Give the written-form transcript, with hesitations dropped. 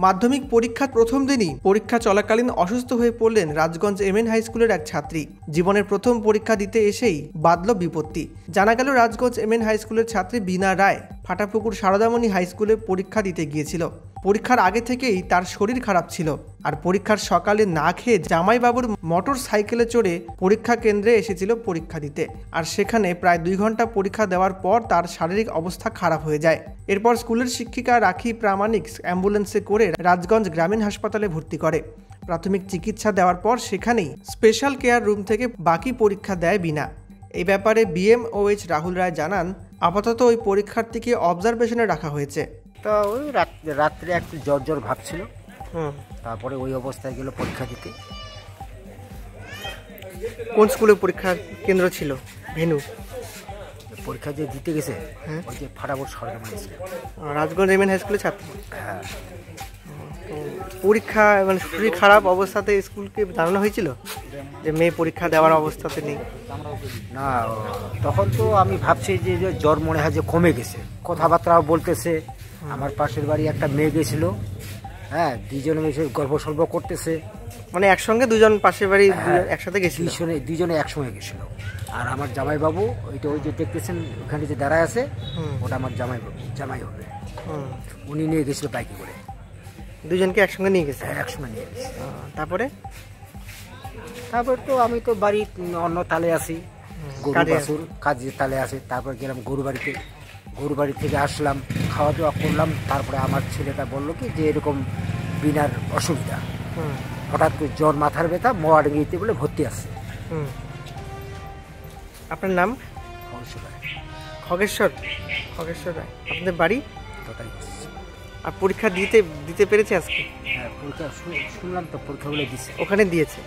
মাধ্যমিক পরীক্ষার প্রথম দিনই পরীক্ষা চলাকালীন অসুস্থ হয়ে পড়লেন রাজগঞ্জ এমএন হাই স্কুলের এক ছাত্রী। জীবনের প্রথম পরীক্ষা দিতে এসেই বাধল বিপত্তি। জানা গেল রাজগঞ্জ এমএন হাই স্কুলের ছাত্রী বীণা রায় ফাটাপুকুর সারদামণি হাই স্কুলে পরীক্ষা দিতে গিয়েছিল। পরীক্ষার আগে থেকেই তার শরীর খারাপ ছিল, আর পরীক্ষার সকালে না খেয়ে জামাইবাবুর মোটর সাইকেলে চড়ে পরীক্ষা কেন্দ্রে এসেছিল পরীক্ষা দিতে। আর সেখানে প্রায় 2 ঘন্টা পরীক্ষা দেওয়ার পর তার শারীরিক অবস্থা খারাপ হয়ে যায়। এরপর স্কুলের শিক্ষিকা রাখি প্রামাণিক অ্যাম্বুলেন্সে করে রাজগঞ্জ গ্রামীণ হাসপাতালে ভর্তি করে। প্রাথমিক চিকিৎসা দেওয়ার পর সেখানেই স্পেশাল কেয়ার রুম থেকে বাকি পরীক্ষা দেয় বীণা। এই ব্যাপারে বিএমওএইচ রাহুল রায় জানান, আপাতত ওই পরীক্ষার্থীকে অবজারভেশনে রাখা হয়েছে। তো ওই রাত্রে একটু জ্বর ভাব ছিল, তারপরে ওই অবস্থায় গেল পরীক্ষা দিতে। কোন স্কুলে পরীক্ষার কেন্দ্র ছিল, ভেনু? পরীক্ষা যে দিতে গেছে ওই যে ফাটাপুকুর সারদামণি রাজগঞ্জ এমএন হাই স্কুলের ছাত্র। হ্যাঁ, পরীক্ষা মানে শরীর খারাপ অবস্থাতে স্কুলকে জানানো হয়েছিল যে মেয়ে পরীক্ষা দেওয়ার অবস্থাতে নেই? না, তখন তো আমি ভাবছি যে জ্বর মনে হয় যে কমে গেছে, কথাবার্তাও বলতেছে। আমার পাশের বাড়ি একটা মেয়ে গেছিল, হ্যাঁ, দুজনে মিশে গল্প সল্প করতেছে। মানে একসঙ্গে দুজন পাশের বাড়ি একসাথে গেছিল? দুজনে একসঙ্গে গেছিল। আর আমার জামাইবাবু ওইটা ওই যে দেখতেছেন ওখানে যে দাঁড়ায় আছে, ওটা আমার জামাই হবে। উনি নিয়ে গেছিল বাইকে করে। দুজনকে একসঙ্গে নিয়ে গেছে? একসঙ্গে নিয়ে গেছে। তারপরে তো আমি তো বাড়ি অন্য তালে আছি, গরু বাছুর কাজের তালে আছে। তারপর গেলাম গরু বাড়ি থেকে আসলাম, খাওয়া দাওয়া করলাম। তারপরে আমার ছেলেটা বললো কি যে এরকম বীণার অসুবিধা, হঠাৎ করে জ্বর, মাথার ব্যথা, মোয়াডাঙ্গিতে বলে ভর্তি আছে। আপনার নাম? খগেশ্বর রায়। আপনাদের বাড়ি? আর পরীক্ষা দিতে পেরেছে আজকে? হ্যাঁ, পরীক্ষা শুনলাম তো, পরীক্ষা বলে দিচ্ছে। ওখানে দিয়েছে?